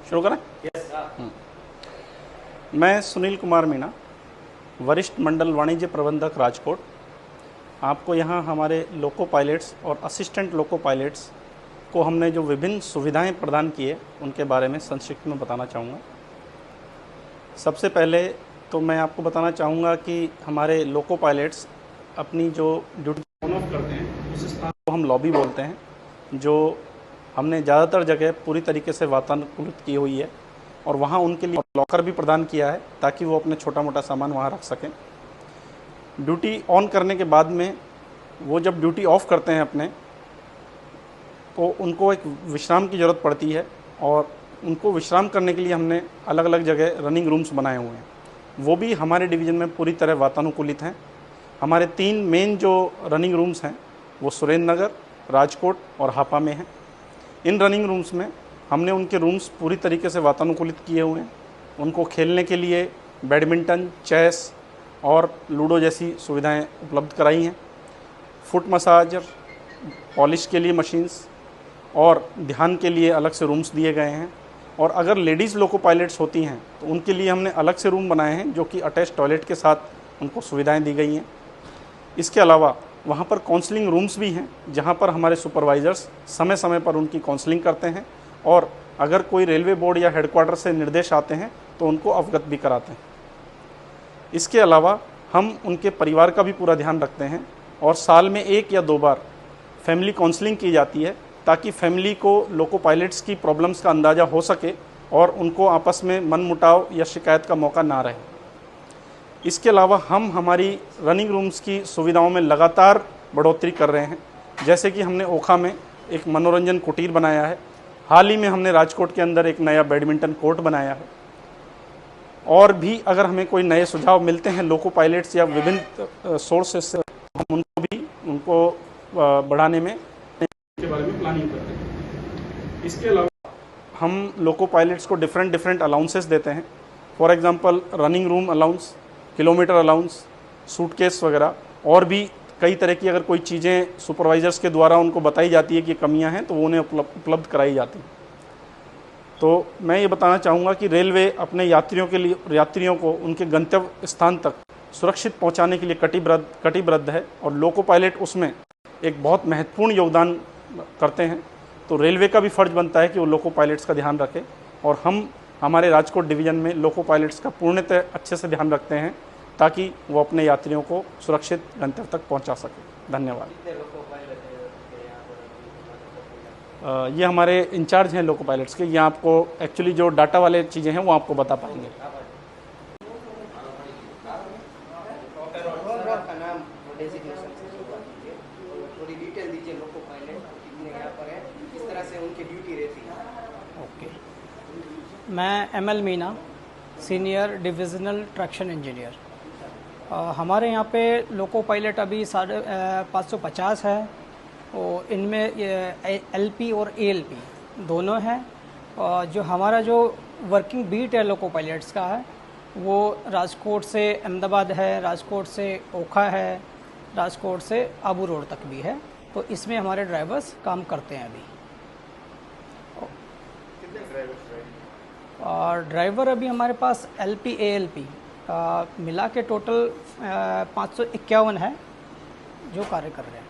शुरू करें? मैं सुनील कुमार मीणा, वरिष्ठ मंडल वाणिज्य प्रबंधक राजकोट, आपको यहाँ हमारे लोको पायलट्स और असिस्टेंट लोको पायलट्स को हमने जो विभिन्न सुविधाएं प्रदान की है उनके बारे में संक्षिप्त में बताना चाहूँगा। सबसे पहले तो मैं आपको बताना चाहूँगा कि हमारे लोको पायलट्स अपनी जो ड्यूटी ऑन ऑफ करते हैं उस स्थान को हम लॉबी बोलते हैं, जो हमने ज़्यादातर जगह पूरी तरीके से वातानुकूलित की हुई है और वहाँ उनके लिए लॉकर भी प्रदान किया है ताकि वो अपने छोटा मोटा सामान वहाँ रख सकें। ड्यूटी ऑन करने के बाद में वो जब ड्यूटी ऑफ करते हैं अपने, तो उनको एक विश्राम की ज़रूरत पड़ती है और उनको विश्राम करने के लिए हमने अलग अलग जगह रनिंग रूम्स बनाए हुए हैं, वो भी हमारे डिवीज़न में पूरी तरह वातानुकूलित हैं। हमारे 3 मेन जो रनिंग रूम्स हैं वो सुरेंद्र नगर, राजकोट और हापा में हैं। इन रनिंग रूम्स में हमने उनके रूम्स पूरी तरीके से वातानुकूलित किए हुए हैं। उनको खेलने के लिए बैडमिंटन, चेस और लूडो जैसी सुविधाएं उपलब्ध कराई हैं। फुट मसाजर, पॉलिश के लिए मशीन्स और ध्यान के लिए अलग से रूम्स दिए गए हैं। और अगर लेडीज़ लोको पायलट्स होती हैं तो उनके लिए हमने अलग से रूम बनाए हैं जो कि अटैच टॉयलेट के साथ उनको सुविधाएं दी गई हैं। इसके अलावा वहाँ पर काउंसलिंग रूम्स भी हैं जहाँ पर हमारे सुपरवाइज़र्स समय समय पर उनकी काउंसलिंग करते हैं और अगर कोई रेलवे बोर्ड या हेडक्वार्टर से निर्देश आते हैं तो उनको अवगत भी कराते हैं। इसके अलावा हम उनके परिवार का भी पूरा ध्यान रखते हैं और साल में 1 या 2 बार फैमिली काउंसलिंग की जाती है ताकि फैमिली को लोको पायलट्स की प्रॉब्लम्स का अंदाज़ा हो सके और उनको आपस में मनमुटाव या शिकायत का मौका ना रहे। इसके अलावा हम हमारी रनिंग रूम्स की सुविधाओं में लगातार बढ़ोतरी कर रहे हैं, जैसे कि हमने ओखा में एक मनोरंजन कुटीर बनाया है। हाल ही में हमने राजकोट के अंदर एक नया बैडमिंटन कोर्ट बनाया है। और भी अगर हमें कोई नए सुझाव मिलते हैं लोको पायलट्स या विभिन्न सोर्सेस से, हम उनको बढ़ाने में के बारे में प्लानिंग करते हैं। इसके अलावा हम लोको पायलट्स को डिफरेंट अलाउंसेस देते हैं। For example running room allowance, kilometre allowance, suitcase वगैरह, और भी कई तरह की अगर कोई चीज़ें सुपरवाइज़र्स के द्वारा उनको बताई जाती है कि कमियां हैं तो वो उन्हें उपलब्ध कराई जाती हैं। तो मैं ये बताना चाहूँगा कि रेलवे अपने यात्रियों को उनके गंतव्य स्थान तक सुरक्षित पहुँचाने के लिए कटिबद्ध है और लोको पायलट उसमें एक बहुत महत्वपूर्ण योगदान करते हैं। तो रेलवे का भी फ़र्ज़ बनता है कि वो लोको पायलट्स का ध्यान रखे और हम हमारे राजकोट डिवीज़न में लोको पायलट्स का पूर्णतः अच्छे से ध्यान रखते हैं ताकि वो अपने यात्रियों को सुरक्षित गंतव्य तक पहुंचा सके। धन्यवाद। ये हमारे इंचार्ज हैं लोको पायलट्स के, ये आपको एक्चुअली जो डाटा वाले चीज़ें हैं वो आपको बता पाएंगे। ओके, मैं ML Meena, senior divisional traction engineer. हमारे यहाँ पे लोको पायलट अभी 550 है और इनमें LP और ALP दोनों हैं। और जो हमारा जो वर्किंग बीट है लोको पायलट्स का है वो राजकोट से अहमदाबाद है, राजकोट से ओखा है, राजकोट से आबू रोड तक भी है। तो इसमें हमारे ड्राइवर्स काम करते हैं अभी। और ड्राइवर अभी हमारे पास LP ALP मिला के टोटल 551 है जो कार्य कर रहे हैं।